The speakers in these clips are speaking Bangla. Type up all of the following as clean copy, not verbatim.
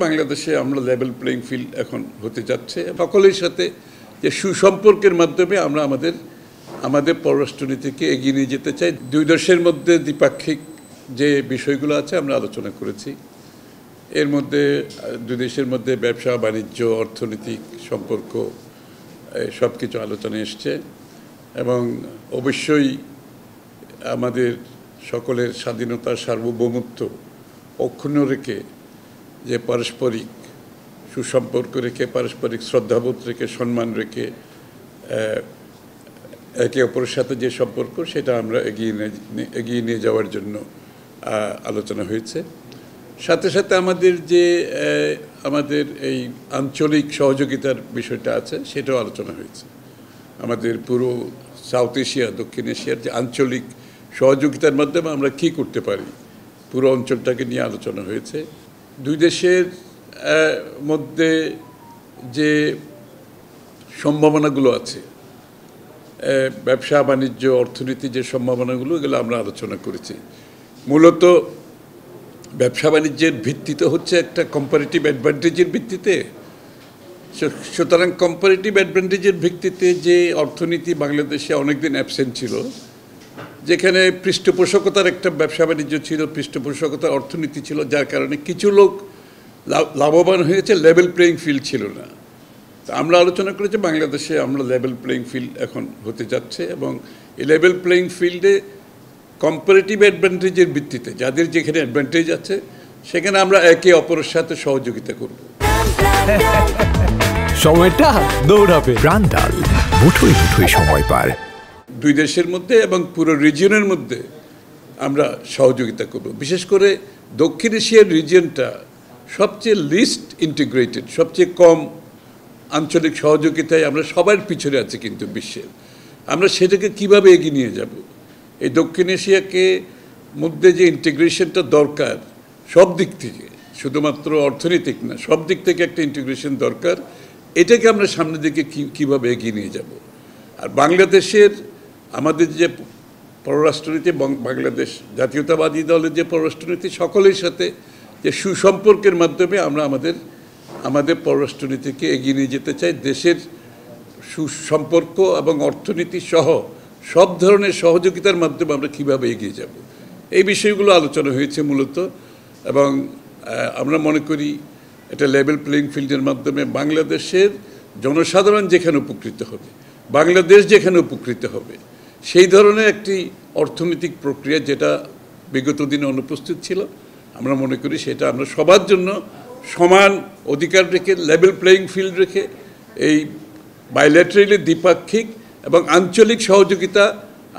বাংলাদেশে আমরা লেভেল প্লেইং ফিল্ড এখন হতে যাচ্ছে সকলের সাথে যে সুসম্পর্কের মাধ্যমে আমরা আমাদের পররাষ্ট্রনীতিকে এগিয়ে নিয়ে যেতে চাই। দুই দেশের মধ্যে দ্বিপাক্ষিক যে বিষয়গুলো আছে আমরা আলোচনা করেছি। এর মধ্যে দুই দেশের মধ্যে ব্যবসা বাণিজ্য অর্থনৈতিক সম্পর্ক সব কিছু আলোচনা এসছে এবং অবশ্যই আমাদের সকলের স্বাধীনতা সার্বভৌমত্ব অক্ষুণ্ণ রেখে যে পারস্পরিক সুসম্পর্ক রেখে পারস্পরিক শ্রদ্ধাবোধ রেখে সম্মান রেখে একে অপরের সাথে যে সম্পর্ক সেটা আমরা এগিয়ে নিয়ে যাওয়ার জন্য আলোচনা হয়েছে। সাথে সাথে আমাদের এই আঞ্চলিক সহযোগিতার বিষয়টা আছে সেটাও আলোচনা হয়েছে। আমাদের পুরো সাউথ এশিয়া দক্ষিণ এশিয়ার যে আঞ্চলিক সহযোগিতার মাধ্যমে আমরা কী করতে পারি পুরো অঞ্চলটাকে নিয়ে আলোচনা হয়েছে। দুই দেশের মধ্যে যে সম্ভাবনাগুলো আছে ব্যবসা বাণিজ্য অর্থনীতি যে সম্ভাবনাগুলো এগুলো আমরা আলোচনা করেছি। মূলত ব্যবসা বাণিজ্যের ভিত্তিতে হচ্ছে একটা কম্পারেটিভ অ্যাডভান্টেজের ভিত্তিতে। সুতরাং কম্পারেটিভ অ্যাডভান্টেজের ভিত্তিতে যে অর্থনীতি বাংলাদেশে অনেকদিন অ্যাবসেন্ট ছিল, যেখানে পৃষ্ঠপোষকতার একটা ব্যবসা বাণিজ্য ছিল, পৃষ্ঠপোষকতার অর্থনীতি ছিল, যার কারণে কিছু লোক লাভবান হয়েছে, লেভেল প্লেইং ফিল্ড ছিল না। তো আমরা আলোচনা করেছি বাংলাদেশে আমরা লেভেল প্লেইং ফিল্ড এখন হতে যাচ্ছে এবং এই লেভেল প্লেইং ফিল্ডে কম্পারেটিভ অ্যাডভান্টেজের ভিত্তিতে যাদের যেখানে অ্যাডভান্টেজ আছে সেখানে আমরা একে অপরের সাথে সহযোগিতা করব। সময়টা দৌড়াবে প্রাণডাল মুঠোই মুঠোই সময় পার। দুই দেশের মধ্যে এবং পুরো রিজিয়নের মধ্যে আমরা সহযোগিতা করব। বিশেষ করে দক্ষিণ এশিয়ার রিজিয়নটা সবচেয়ে লিস্ট ইন্টিগ্রেটেড, সবচেয়ে কম আঞ্চলিক সহযোগিতায় আমরা সবার পিছনে আছি কিন্তু বিশ্বের। আমরা সেটাকে কিভাবে এগিয়ে নিয়ে যাব? এই দক্ষিণ এশিয়াকে মধ্যে যে ইন্টিগ্রেশনটা দরকার সব দিক থেকে, শুধুমাত্র অর্থনৈতিক না, সব দিক থেকে একটা ইন্টিগ্রেশন দরকার। এটাকে আমরা সামনের দিকে কীভাবে এগিয়ে নিয়ে যাব? আর বাংলাদেশের আমাদের যে পররাষ্ট্রনীতি, বাংলাদেশ জাতীয়তাবাদী দলের যে পররাষ্ট্রনীতি, সকলের সাথে যে সুসম্পর্কের মাধ্যমে আমরা আমাদের পররাষ্ট্রনীতিকে এগিয়ে নিয়ে যেতে চাই। দেশের সুসম্পর্ক এবং অর্থনীতি সহ সব ধরনের সহযোগিতার মাধ্যমে আমরা কীভাবে এগিয়ে যাব, এই বিষয়গুলো আলোচনা হয়েছে মূলত। এবং আমরা মনে করি এটা লেভেল প্লেইং ফিল্ডের মাধ্যমে বাংলাদেশের জনসাধারণ যেখানে উপকৃত হবে, বাংলাদেশ যেখানে উপকৃত হবে, সেই ধরনের একটি অর্থনৈতিক প্রক্রিয়া যেটা বিগত দিনে অনুপস্থিত ছিল, আমরা মনে করি সেটা আমরা সবার জন্য সমান অধিকার রেখে লেভেল প্লেইং ফিল্ড রেখে এই বাইল্যাটারালি দ্বিপাক্ষিক এবং আঞ্চলিক সহযোগিতা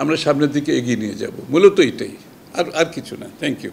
আমরা সামনের দিকে এগিয়ে নিয়ে যাব। মূলত এটাই, আর কিছু না। Thank you.